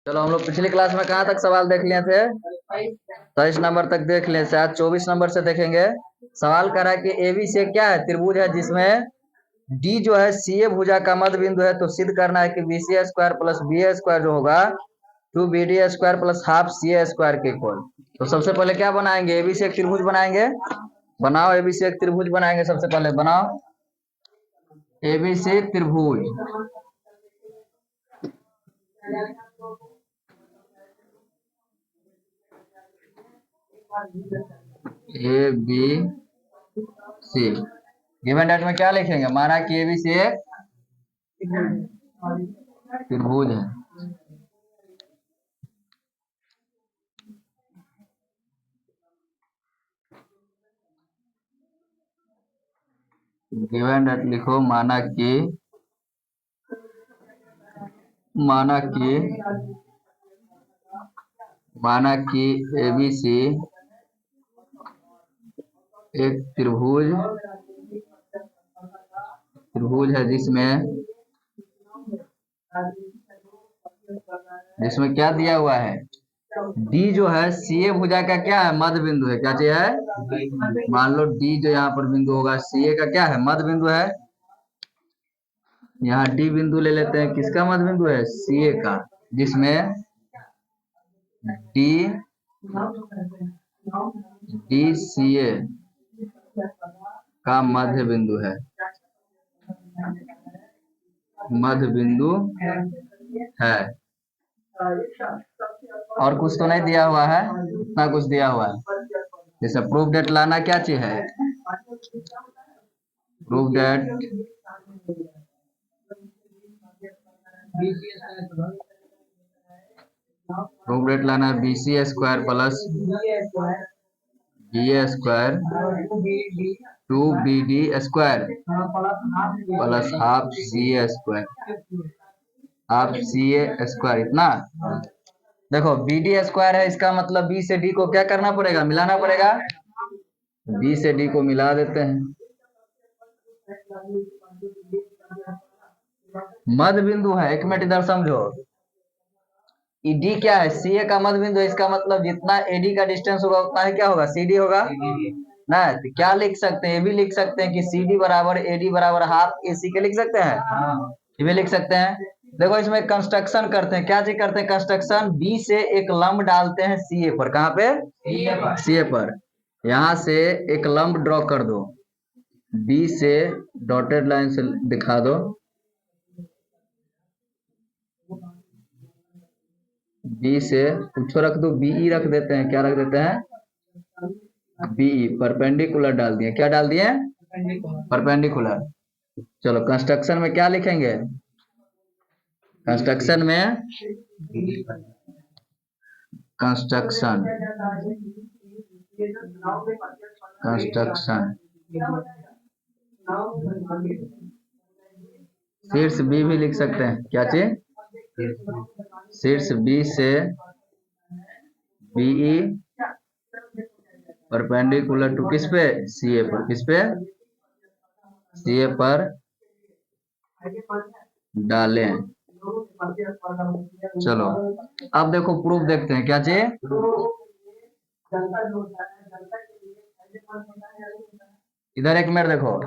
चलो हम लोग पिछली क्लास में कहाँ तक सवाल देख लिए थे? 23 नंबर तक देख लिए। शायद 24 नंबर से देखेंगे। सवाल कर रहा है कि एबी से क्या है, त्रिभुज है जिसमें डी जो है सीए भुजा का मध्य बिंदु है। तो सिद्ध करना है कि BC square plus B square जो होगा 2BD square plus half C square के इक्वल। तो सबसे पहले क्या बनाएंगे? एबी से एक त्रिभुज बनाएंगे। बनाओ, एबी से एक त्रिभुज बनाएंगे। सबसे पहले बनाओ एबी से त्रिभुज। A B C given that में क्या लिखेंगे? माना कि एबी से एक त्रिभुज है। गिवन डेट लिखो, माना कि एबीसी एक त्रिभुज है जिसमें क्या दिया हुआ है? डी जो है सीए भुजा का क्या है? मध्य बिंदु है। क्या चीज है? मान लो डी जो यहाँ पर बिंदु होगा सीए का क्या है? मध्य बिंदु है। यहाँ डी बिंदु ले लेते हैं। किसका मध्य बिंदु है? सीए का, जिसमें डी सीए का मध्य बिंदु है। मध्य बिंदु है। और कुछ तो नहीं दिया हुआ है, इतना कुछ दिया हुआ है। जैसे प्रूफ डेट लाना क्या चीज है? प्रूफ डेट लाना है BC square plus BA square 2BD square plus half CA square. इतना देखो, BD स्क्वायर है, इसका मतलब B से D को क्या करना पड़ेगा? मिलाना पड़ेगा। B से D को मिला देते हैं। मध्य बिंदु है। एक मिनट इधर समझो। डी क्या है? सीए का मध्य बिंदु है। इसका मतलब जितना एडी का डिस्टेंस होगा उतना ही क्या होगा? सीडी होगा ना। तो क्या लिख सकते हैं? ये भी लिख सकते हैं कि CD बराबर AD बराबर हाफ AC के लिख सकते हैं। ये भी लिख सकते हैं। देखो, इसमें कंस्ट्रक्शन करते हैं। क्या चीज करते हैं? कंस्ट्रक्शन। बी से एक लंब डालते हैं सीए पर। कहाँ पे? सीए पर। यहां से एक लंब ड्रॉ कर दो। बी से डॉटेड लाइन से दिखा दो। बी से कुछ रख दो, BE रख देते हैं। क्या रख देते हैं? BE। परपेंडिकुलर डाल दिए। क्या डाल दिए? परपेंडिकुलर। चलो कंस्ट्रक्शन में क्या लिखेंगे? कंस्ट्रक्शन शीर्ष बी भी लिख सकते हैं। क्या चीज? शीर्ष बी से BE परपेंडिकुलर टू किस पे? सीए पर। किस पे? सीए पर डालें। चलो अब देखो प्रूफ देखते हैं। क्या चाहिए? इधर एक मिनट देखो।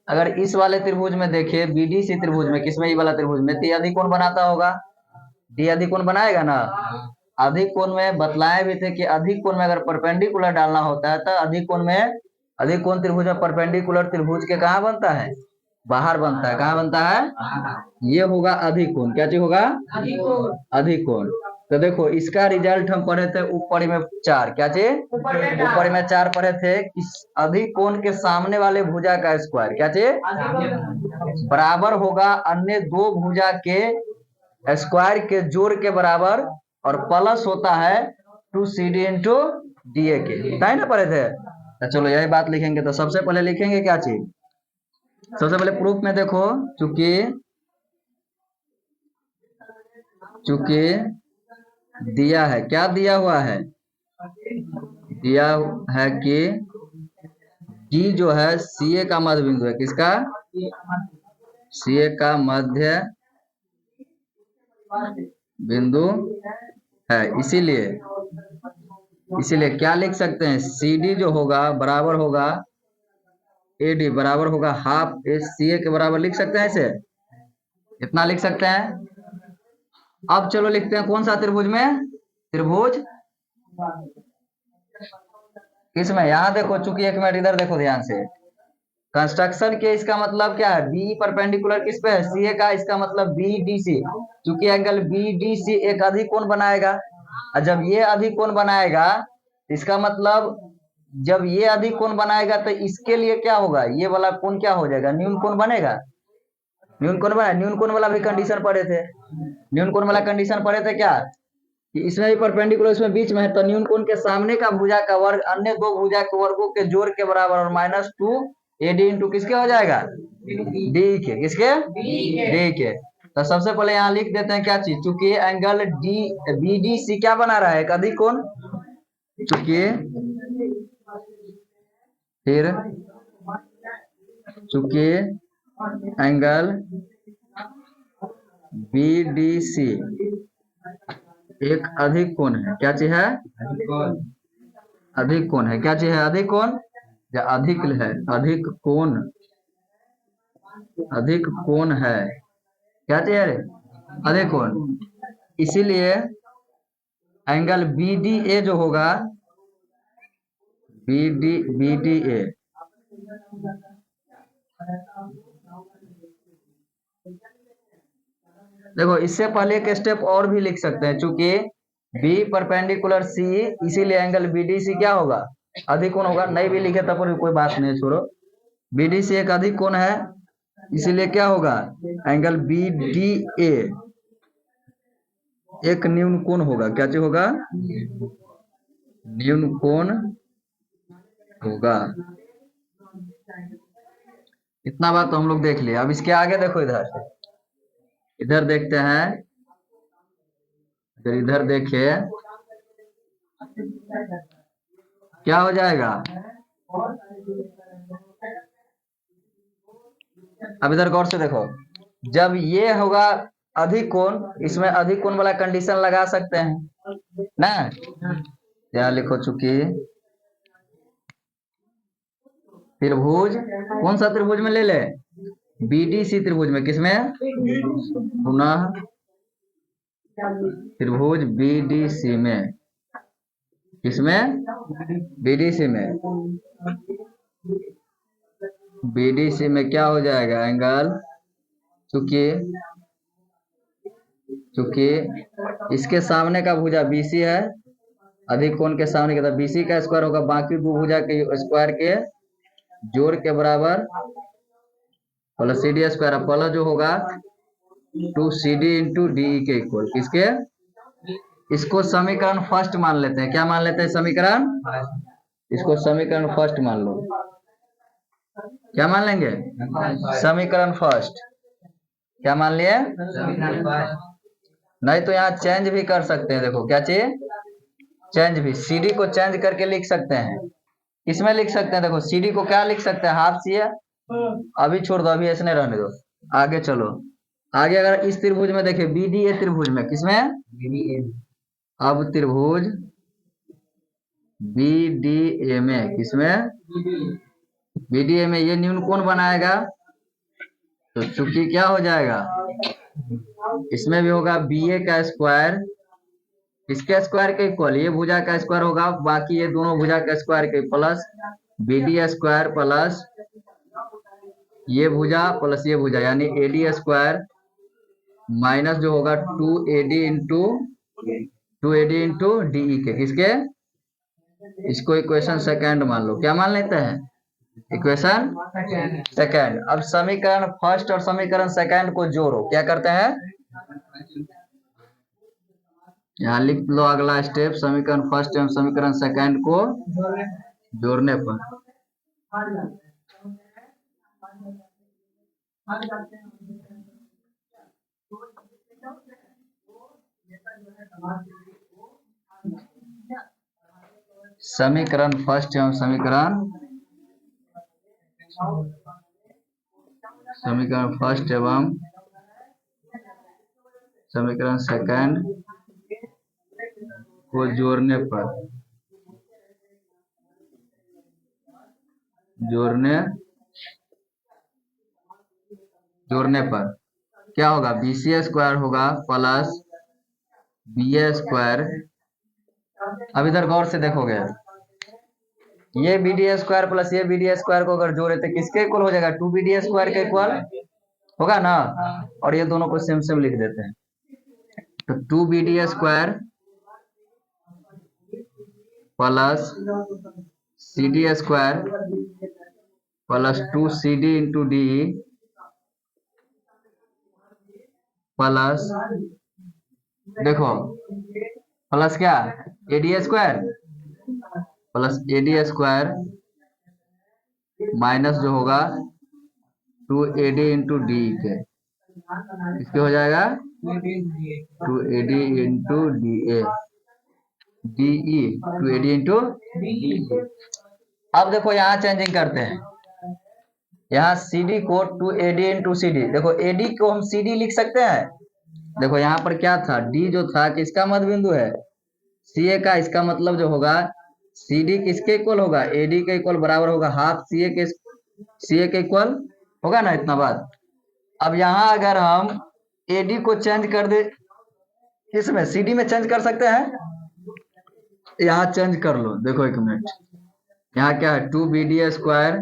अगर इस वाले त्रिभुज में देखिए, BDC त्रिभुज में, किसमें? ये वाला त्रिभुज में, तो अधिक कोण बनाता होगा। डी अधिक कोण बनाएगा ना। अधिक कोण में बतलाए भी थे कि अधिक कोण में अगर परपेंडिकुलर डालना होता है तो अधिक कोण त्रिभुज में परपेंडिकुलर त्रिभुज के कहाँ बनता है? बाहर बनता है। कहाँ बनता है? ये होगा अधिक कोण। क्या चीज होगा? अधिक कोण। तो देखो इसका रिजल्ट हम पढ़े थे ऊपरी में 4। क्या चीज? ऊपरी में 4 पढ़े थे। इस अधिक कोण के सामने वाले भुजा का स्क्वायर क्या चीज? बराबर होगा अन्य दो भुजा के स्क्वायर के जोड़ के बराबर, और प्लस होता है 2CD इंटू DA के। है ना पढ़े थे? तो चलो यही बात लिखेंगे। तो सबसे पहले लिखेंगे क्या चीज? सबसे पहले प्रूफ में देखो, चूंकि दिया है। क्या दिया हुआ है? दिया है कि डी जो है सीए का मध्य बिंदु है। किसका? सीए का मध्य बिंदु है। इसीलिए इसीलिए क्या लिख सकते हैं, सी डी जो होगा बराबर होगा ए डी बराबर होगा हाफ सी ए के बराबर लिख सकते हैं इसे, इतना लिख सकते हैं। अब चलो लिखते हैं कौन सा त्रिभुज में, त्रिभुज किसमें, यहां देखो, चूंकि एक मिनट इधर देखो ध्यान से, कंस्ट्रक्शन के इसका मतलब क्या है, बी परपेंडिकुलर किस पे है, सी ए का, इसका मतलब बी डी सी, चूंकि एंगल बी डी सी एक अधिक कोण बनाएगा, और जब ये अधिक कोण बनाएगा इसका मतलब जब ये अधिक कोण बनाएगा तो इसके लिए क्या होगा, ये वाला कोण क्या हो जाएगा, न्यून कोण बनेगा, न्यून कोण बना, न्यून कोण वाला भी कंडीशन पढ़े थे, न्यून कोण वाला कंडीशन पढ़े थे क्या, कि इसमें भी परपेंडिकुलर इसमें बीच में है, तो न्यून कोण के सामने का भुजा का वर्ग अन्य दो भुजा के वर्गों के जोड़ के बराबर, और -2 AD इंटू किसके हो जाएगा, डी के, किसके, डी के। तो सबसे पहले यहाँ लिख देते हैं क्या चीज, चूंकि angle D B D C क्या बना रहा है, एक अधिक कोण, चूंकि फिर चूंकि एंगल बी डी सी एक अधिक कोण है, क्या चीज है, अधिक कोण है, क्या चीज है, अधिक कोण या अधिक है, अधिक कोण, अधिक कोण है, क्या चीज है, अधिक कोण। इसीलिए एंगल बी डी ए जो होगा, बी डी ए देखो, इससे पहले एक स्टेप और भी लिख सकते हैं, चूंकि बी परपेंडिकुलर सी, इसीलिए एंगल बीडीसी क्या होगा, अधिक कोण होगा, नहीं भी लिखे तब पर कोई बात नहीं, छोड़ो, बीडीसी एक अधिक कोण है, इसीलिए क्या होगा, एंगल बी डी ए एक न्यून कोण होगा, क्या चीज होगा, न्यून कोण होगा। इतना बात तो हम लोग देख लिए। अब इसके आगे देखो, इधर देखते हैं, अगर इधर देखे क्या हो जाएगा, अब इधर गौर से देखो, जब ये होगा अधिक कोण, इसमें अधिक कोण वाला कंडीशन लगा सकते हैं ना, यहाँ लिखो, चूंकि त्रिभुज कौन सा त्रिभुज में ले ले, बीडीसी त्रिभुज में, किसमें, पुनः त्रिभुज बीडीसी में, किसमें, बीडीसी में, बीडीसी में क्या हो जाएगा, एंगल, चूंकि इसके सामने का भुजा बीसी है, अधिक कोण के सामने का बीसी का स्क्वायर होगा, बाकी दो भुजा के स्क्वायर के जोड़ के बराबर plus C D square, plus जो होगा 2CD इंटू डी के इक्वल, किसके, इसको समीकरण फर्स्ट मान लेते हैं, क्या मान लेते हैं, समीकरण, इसको समीकरण फर्स्ट मान लो, क्या मान लेंगे, समीकरण फर्स्ट, क्या मान लिए, नहीं तो यहाँ चेंज भी कर सकते हैं, देखो क्या चाहिए, चेंज भी, सीडी को चेंज करके लिख सकते हैं, इसमें लिख सकते हैं, देखो सीडी को क्या लिख सकते हैं, हाफ सी है, अभी छोड़ दो, अभी ऐसे नहीं रहने दो, आगे चलो, आगे अगर इस त्रिभुज में देखिए, बीडीए त्रिभुज में, किसमें, अब त्रिभुज बीडीए में, किसमें, बीडीए में ये न्यून कोण बनाएगा, तो चूंकि क्या हो जाएगा, इसमें भी होगा बीए का स्क्वायर, इसके स्क्वायर के इक्वल, ये भुजा का स्क्वायर होगा, बाकी ये दोनों भुजा का स्क्वायर के, प्लस बीडी स्क्वायर प्लस ये भुजा प्लस ये भुजा, यानी एडी स्क्वायर माइनस जो होगा 2AD इंटू डीई के, किसके, इसको इक्वेशन सेकंड मान लो, क्या मान लेते हैं, इक्वेशन सेकंड। अब समीकरण फर्स्ट और समीकरण सेकंड को जोड़ो, क्या करते हैं, यहाँ लिख लो अगला स्टेप, समीकरण फर्स्ट एवं समीकरण सेकंड को जोड़ने पर समीकरण फर्स्ट एवं समीकरण फर्स्ट एवं समीकरण सेकंड को जोड़ने पर क्या होगा, बी सी स्क्वायर होगा प्लस बी ए स्क्वायर। अब इधर गौर से देखोगे, ये बी डी स्क्वायर प्लस ये बी डी स्क्वायर को अगर जोड़े तो किसके इक्वल हो जाएगा, टू बी डी स्क्वायर के इक्वल होगा ना। और ये दोनों को सेम सेम लिख देते हैं, तो two B D square plus C D square plus two C D into D plus, देखो प्लस क्या, A D square plus A D square minus जो होगा two A D into D के, इसके हो जाएगा two A D into D A D E, two A D into D. अब देखो यहाँ चेंजिंग करते हैं, यहाँ सी डी को two A D into C D, देखो ए डी को हम सी डी लिख सकते हैं। देखो यहाँ पर क्या था, डी जो था किसका मध्य बिंदु है, सी ए का, इसका मतलब जो होगा सी डी किसके इक्वल होगा, ए डी के इक्वल बराबर होगा हाफ सी ए के इक्वल होगा ना, इतना बात। अब यहाँ अगर हम ए डी को चेंज कर दे, इसमें सी डी में चेंज कर सकते हैं, यहाँ चेंज कर लो। देखो एक मिनट, यहाँ क्या है, two B D square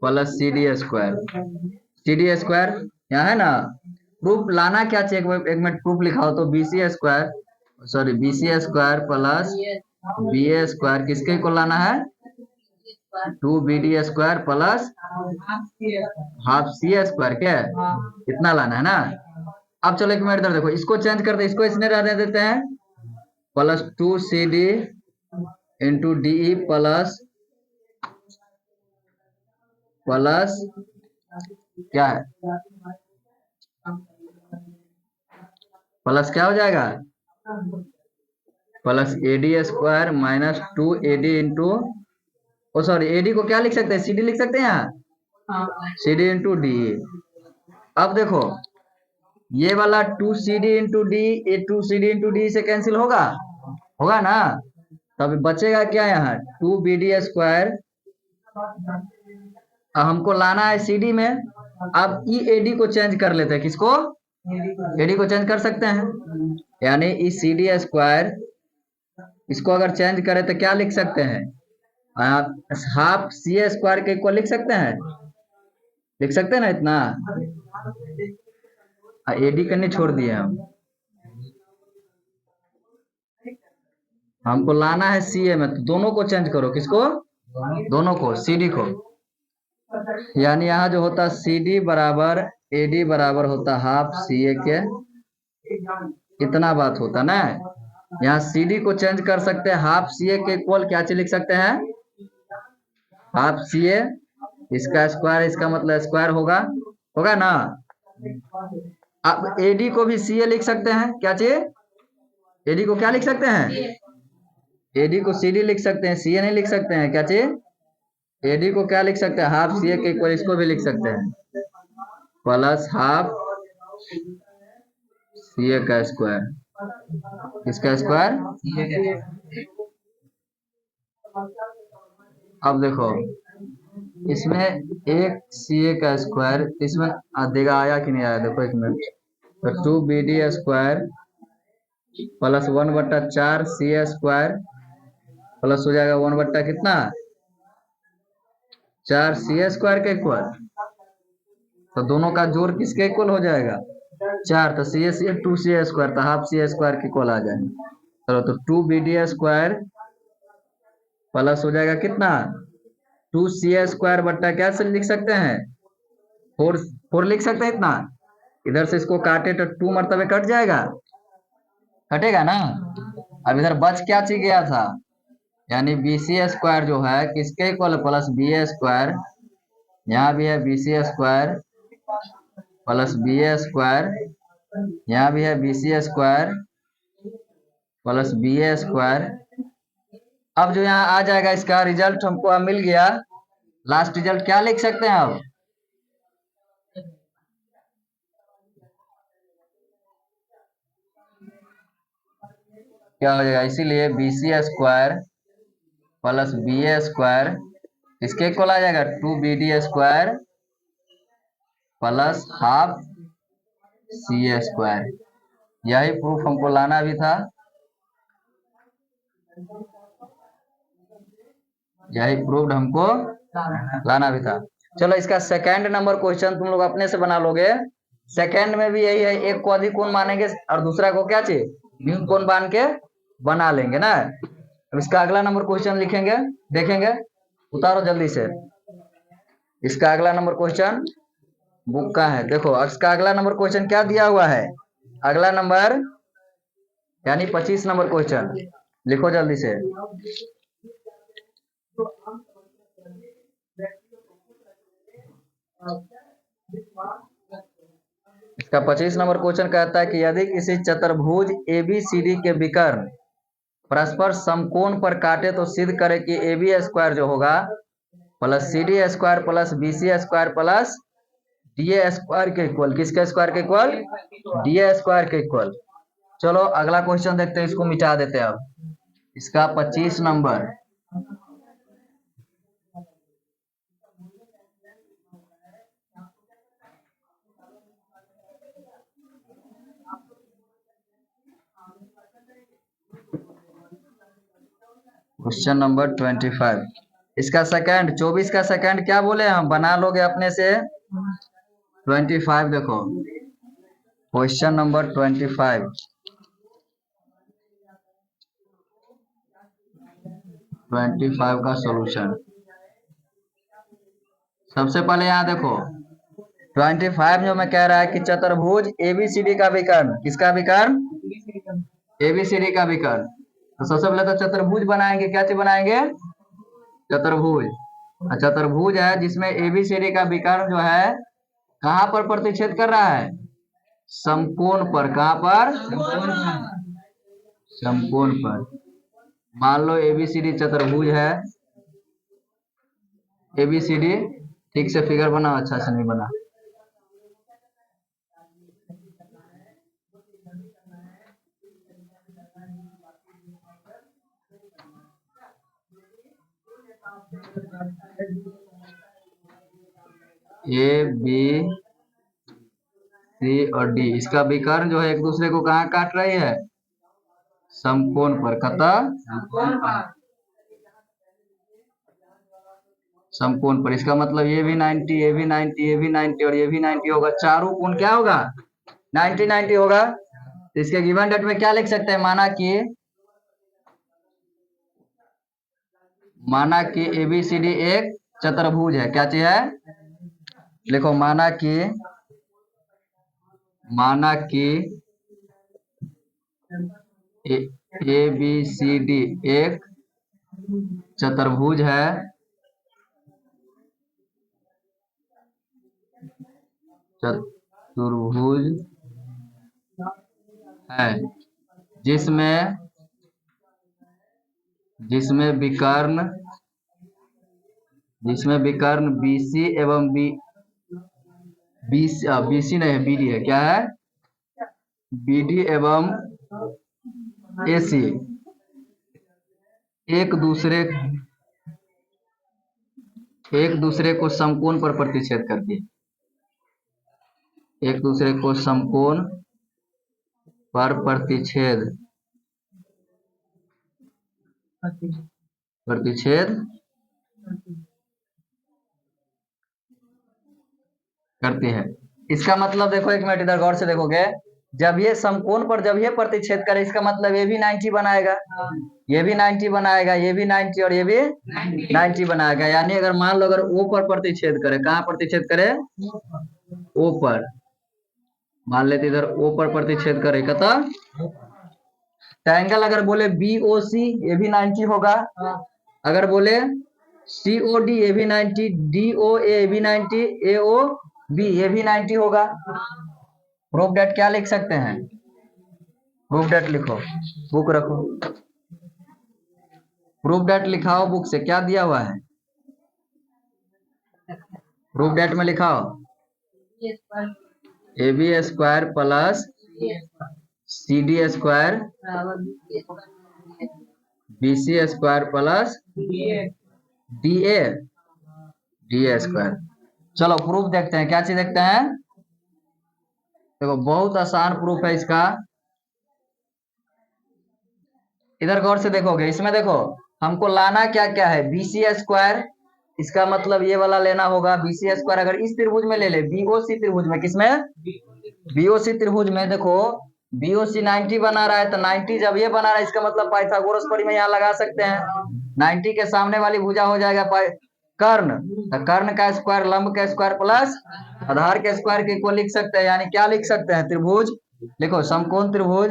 plus C D square यहाँ है ना। प्रूफ लाना क्या चाहिए, एक मिनट प्रूफ लिखाओ तो, B C square plus B A square किसके को लाना है, two B D square plus half C square, क्या इतना लाना है ना। अब चलो एक मिनट इधर देखो, इसको चेंज कर दे, इसको इसने रहने देते हैं, plus two C D into D E plus क्या है, प्लस क्या हो जाएगा, plus A D square minus two A D into, oh sorry A D को क्या लिख सकते हैं, सी डी लिख सकते हैं यहाँ, सी डी इंटू डी। अब देखो ये वाला two C D into D, ये two C D into D से कैंसिल होगा ना, तब बचेगा क्या यहाँ, टू बी डी स्क्वायर, हमको लाना है सी डी में। अब ई ए डी को चेंज कर लेते हैं, किसको, ए डी को चेंज कर सकते हैं, यानी ई सी डी स्क्वायर, इसको अगर चेंज करें तो क्या लिख सकते हैं, हाफ सी ए स्क्वायर के इक्वल लिख सकते हैं ना इतना, ए डी करने छोड़ दिए हमको लाना है सी ए में, तो दोनों को चेंज करो, किसको, दोनों को, सी डी को, यानी यहाँ जो होता सी डी बराबर ए डी बराबर होता हाफ सी ए के, इतना बात होता ना। यहाँ सी डी को चेंज कर सकते हैं, हाफ सी ए के इक्वल क्या चीज लिख सकते हैं, हाफ सी ए, इसका स्क्वायर, इसका मतलब स्क्वायर होगा ना। अब ए डी को भी सी ए लिख सकते हैं, क्या चीज, ए डी को क्या लिख सकते हैं, ए डी को सी डी लिख सकते हैं, सी ए नहीं लिख सकते हैं, क्या चीज, ए डी को क्या लिख सकते हैं, हाफ सी ए के इक्वल, इसको भी लिख सकते हैं, प्लस हाफ सी ए का स्क्वायर, किसका स्क्वायर। अब देखो इसमें एक सी ए का स्क्वायर, इसमें देगा आया कि नहीं आया, देखो एक मिनट, तो two B D square plus 1/4 C A square plus हो जाएगा 1/ कितना, 4 सी ए स्क्वायर के इक्वल, तो दोनों का जोड़ किसके इक्वल हो जाएगा, 4, तो C A two C A square, तो हाफ सी ए स्क्वायर के इक्वल आ जाएगा। चलो तो two B D square plus हो जाएगा कितना, 2 सी ए स्क्वायर बट्टा क्या से लिख सकते हैं, 4 लिख सकते हैं इतना, इधर से इसको काटे तो 2 मरतबे कट जाएगा, कटेगा ना। अब इधर बच क्या चीज गया था, यानी बी सी स्क्वायर जो है किसके equal, plus B A square, यहाँ भी है B C square plus B A square, यहाँ भी है B C square plus B A square. अब जो यहाँ आ जाएगा इसका रिजल्ट हमको अब मिल गया, लास्ट रिजल्ट क्या लिख सकते हैं अब, क्या हो जाएगा, इसीलिए B C square plus B A square इसके इक्वल आ जाएगा 2BD² plus half C A square. यही प्रूफ हमको लाना भी था, यही प्रूफ हमको लाना भी था। चलो इसका सेकंड नंबर क्वेश्चन तुम लोग अपने से बना लोगे। सेकंड में भी यही है, एक को अधिक कोण मानेंगे और दूसरा को क्या चाहिए, न्यून कोण मान के बना लेंगे ना। अब इसका अगला नंबर क्वेश्चन लिखेंगे, देखेंगे, उतारो जल्दी से। इसका अगला नंबर क्वेश्चन बुक का है, देखो इसका अगला नंबर क्वेश्चन क्या दिया हुआ है, अगला नंबर यानी 25 नंबर क्वेश्चन लिखो जल्दी से। इसका 25 नंबर क्वेश्चन कहता है कि यदि किसी चतुर्भुज ABCD के विकर्ण परस्पर समकोण पर काटे तो सिद्ध करे कि AB² जो होगा plus CD² plus BC² plus DA² के इक्वल, किसके स्क्वायर के इक्वल, DA² के इक्वल। चलो अगला क्वेश्चन देखते हैं, इसको मिटा देते हैं। अब इसका 25 नंबर क्वेश्चन नंबर 25, इसका सेकंड 24 का सेकंड क्या बोले हम, बना लोगे अपने से। 25 देखो क्वेश्चन नंबर 25, का सॉल्यूशन। सबसे पहले यहाँ देखो 25 जो मैं कह रहा है कि चतुर्भुज ABCD का विकर्ण, किसका विकर्ण, ABCD का विकर्ण। तो सबसे पहले तो चतुर्भुज बनाएंगे, क्या चीज बनाएंगे, चतुर्भुज। चतुर्भुज है जिसमें ABCD का विकर्ण जो है कहां पर प्रतिच्छेद कर रहा है, समकोण पर। कहां पर, समकोण पर। मान लो ABCD चतुर्भुज है, ABCD, ठीक से फिगर बनाओ, अच्छा से नहीं बना। ABC और D, इसका विकर्ण जो है एक दूसरे को कहाँ काट रही है, समकोण पर। कतः, समकोण पर। इसका मतलब ये भी 90, ये भी 90, ये भी 90 और ये भी 90 होगा। चारों कोण क्या होगा, 90 90 होगा। तो इसके गिवन डेट में क्या लिख सकते हैं, माना कि ABCD एक चतुर्भुज है। क्या चीज है, लिखो, माना कि ABCD एक चतुर्भुज है, जिसमें विकर्ण BC एवं BC नहीं है, BD है। क्या है, BD एवं AC एक दूसरे को समकोण पर प्रतिच्छेद करती है, एक दूसरे को समकोण पर प्रतिच्छेद करती है। इसका मतलब देखो, एक मिनट इधर गौर से देखोगे, जब ये समकोण पर जब ये प्रतिच्छेद करे, इसका मतलब ये भी 90 बनाएगा, ये भी 90 बनाएगा, ये भी 90 और ये भी 90 बनाएगा। यानी अगर मान लो अगर O पर प्रतिच्छेद करे, कहाँ प्रतिच्छेद करे, O पर, मान लेते इधर O पर प्रतिच्छेद करे, कतः ट्रायंगल। अगर बोले BOC ये भी 90 होगा, अगर बोले COD ये भी 90, DOA ये भी 90, AOB ये भी 90 होगा। प्रूफ डेट क्या लिख सकते हैं, प्रूफ डेट लिखो, बुक रखो, प्रूफ डेट लिखाओ बुक से, क्या दिया हुआ है, प्रूफ डेट में लिखाओ AB² plus CD² B C square plus D A square. चलो प्रूफ देखते हैं, क्या चीज देखते हैं। देखो बहुत आसान प्रूफ है इसका, इधर गौर से देखोगे, इसमें देखो हमको लाना क्या क्या है, बी सी स्क्वायर, इसका मतलब ये वाला लेना होगा बी सी स्क्वायर। अगर इस त्रिभुज में ले ले, बीओसी त्रिभुज में, किसमें, बीओसी त्रिभुज में, देखो बीओसी 90 बना रहा है, तो 90 जब ये बना रहा है इसका मतलब पाइथागोरस परिमेय यहाँ लगा सकते हैं। 90 के सामने वाली भुजा हो जाएगा कर्ण, तो कर्ण का स्क्वायर लंब का स्क्वायर प्लस आधार के स्क्वायर के इक्वल लिख सकते हैं। यानी क्या लिख सकते हैं, त्रिभुज, देखो समकोण त्रिभुज,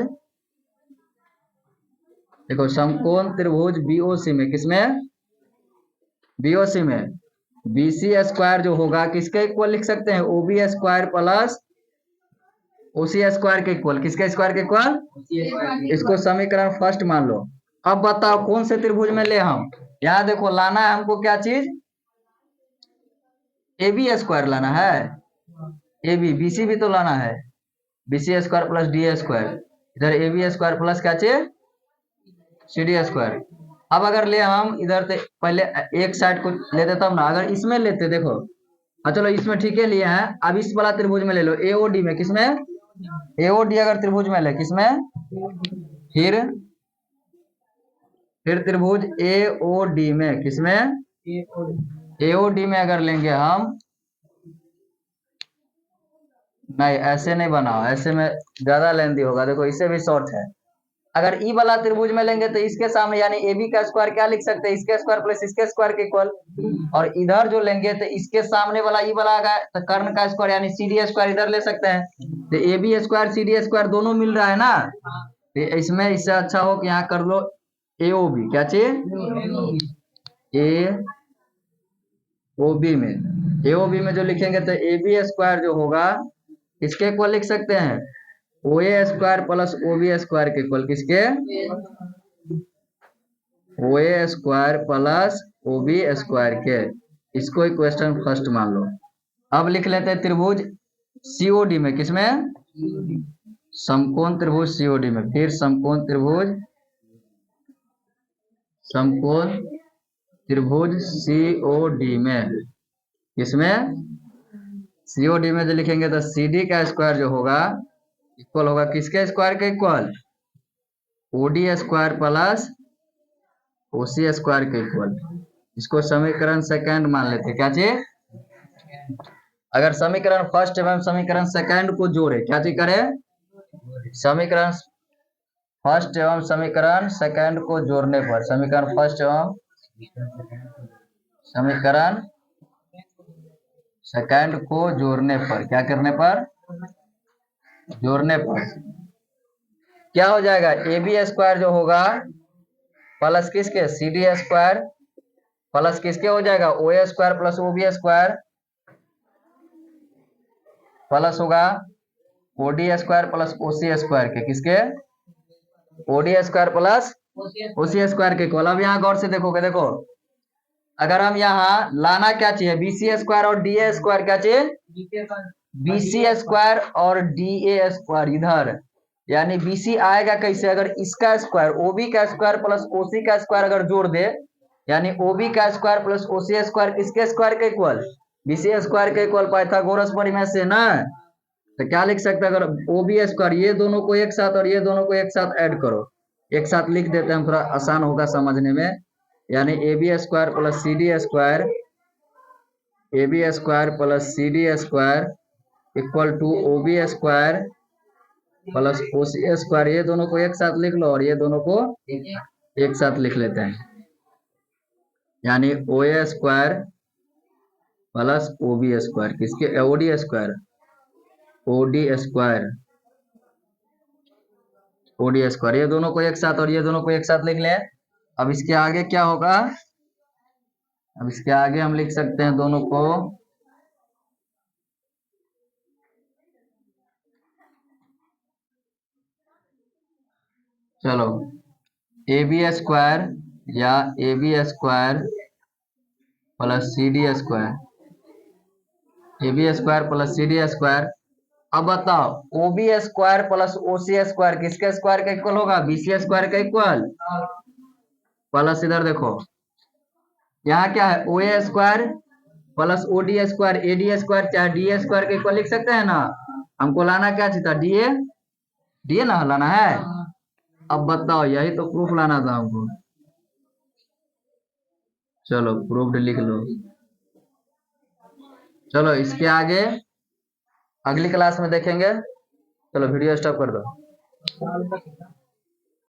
देखो समकोण त्रिभुज बीओसी में, किसमें, बीओसी में बीसी स्क्वायर जो होगा किसके इक्वल लिख सकते हैं, ओबी स्क्वायर प्लस ओसी स्क्वायर के इक्वल, किसके स्क्वायर के इक्वल, इसको समीकरण फर्स्ट मान लो। अब बताओ कौन से त्रिभुज में ले हम, यहाँ देखो लाना है हमको क्या चीज, ए बी स्क्वायर लाना है, ए बी, बीसी भी तो लाना है, BC square plus D square, इधर ए बी स्क्वायर प्लस क्या चीज, सी डी स्क्वायर। अब अगर ले हम इधर से पहले एक साइड को लेते तब ना, अगर इसमें लेते, देखो चलो इसमें ठीक है लिए हैं, अब इस वाला त्रिभुज में ले लो, एओडी में, किसमें, एओडी अगर त्रिभुज में ले, किसमें, फिर त्रिभुज एओडी में, किसमें, एओडी में अगर लेंगे हम, नहीं ऐसे नहीं बनाओ, ऐसे में ज्यादा लेंदी होगा, देखो इससे भी शॉर्ट है। अगर ई वाला त्रिभुज में लेंगे तो इसके सामने यानी ए बी का स्क्वायर क्या लिख सकते हैं, इसके स्क्वायर प्लस इसके स्क्वायर के इक्वल, और इधर जो लेंगे तो इसके सामने वाला ई वाला आएगा तो कर्ण का स्क्वायर यानी सी डी स्क्वायर इधर ले सकते हैं, तो A B square C D square दोनों मिल रहा है ना, तो इसमें इससे अच्छा हो कि यहाँ कर लो ए ओ बी, क्या चीज, ए ओ बी में, ए ओ बी में जो लिखेंगे तो ए बी स्क्वायर जो होगा इसके इक्वल लिख सकते हैं O A square plus O B square के इक्वल, किसके, O A square plus O B square के, इसको इक्वेशन फर्स्ट मान लो। अब लिख लेते हैं त्रिभुज सीओडी में, किसमें, समकोण त्रिभुज सीओडी में, फिर समकोण त्रिभुज सीओडी में, किसमें, सीओडी में जो लिखेंगे तो सी डी का स्क्वायर जो होगा इक्वल होगा किसके स्क्वायर के equal, OD square plus OC square के इक्वल, इसको समीकरण सेकंड मान लेते, क्या चीज, अगर समीकरण फर्स्ट एवं समीकरण सेकंड को जोड़े, क्या चीज करे, समीकरण फर्स्ट एवं समीकरण सेकंड को जोड़ने पर, समीकरण फर्स्ट एवं समीकरण सेकंड को जोड़ने पर, क्या करने पर, जोड़ने पर क्या हो जाएगा, ए बी स्क्वायर जो होगा प्लस किसके, सी डी स्क्वायर प्लस किसके हो जाएगा, O A square plus O B square plus होगा O D square plus O C square के, किसके, O D square plus O C square के इक्वल। अब यहाँ गौर से देखोगे, देखो अगर हम यहाँ लाना क्या चाहिए, बी सी स्क्वायर और डी ए स्क्वायर, क्या चाहिए, बी सी स्क्वायर और डी ए स्क्वायर इधर, यानी बीसी आएगा कैसे, अगर इसका स्क्वायर ओबी का स्क्वायर प्लस ओसी का स्क्वायर अगर जोड़ दे, यानी ओबी का स्क्वायर प्लस ओसी स्क्वायर किसके स्क्वायर के इक्वल, बीसी स्क्वायर के इक्वल, पाइथागोरस परिमेय से ना, तो क्या लिख सकते हैं, अगर ओबी स्क्वायर, ये दोनों को एक साथ और ये दोनों को एक साथ ऐड करो, एक साथ लिख देते हैं, थोड़ा आसान होगा समझने में, यानी A B square plus C D square, A B square plus C D square equal to O B square plus O C square, ये दोनों को एक साथ लिख लो और ये दोनों को एक साथ लिख लेते हैं, यानी O A square plus O B square, किसके, O D square, O D square, O D square, ये दोनों को एक साथ और ये दोनों को एक साथ लिख लें। अब इसके आगे क्या होगा, अब इसके आगे हम लिख सकते हैं दोनों को, चलो ए बी स्क्वायर या A B square plus C D square, A B square plus C D square अब बताओ O B square plus O C square किसके स्क्वायर का इक्वल होगा? बीसी स्क्वायर का इक्वल। प्लस इधर देखो यहाँ क्या है, O A square plus O D square A D square चाहे डी स्क्वायर के इक्वल लिख सकते हैं ना। हमको लाना क्या चाहिए था? डी ए ना लाना है। अब बताओ यही तो प्रूफ लाना था हमको। चलो प्रूफ लिख लो। चलो इसके आगे अगली क्लास में देखेंगे। चलो वीडियो स्टॉप कर दो।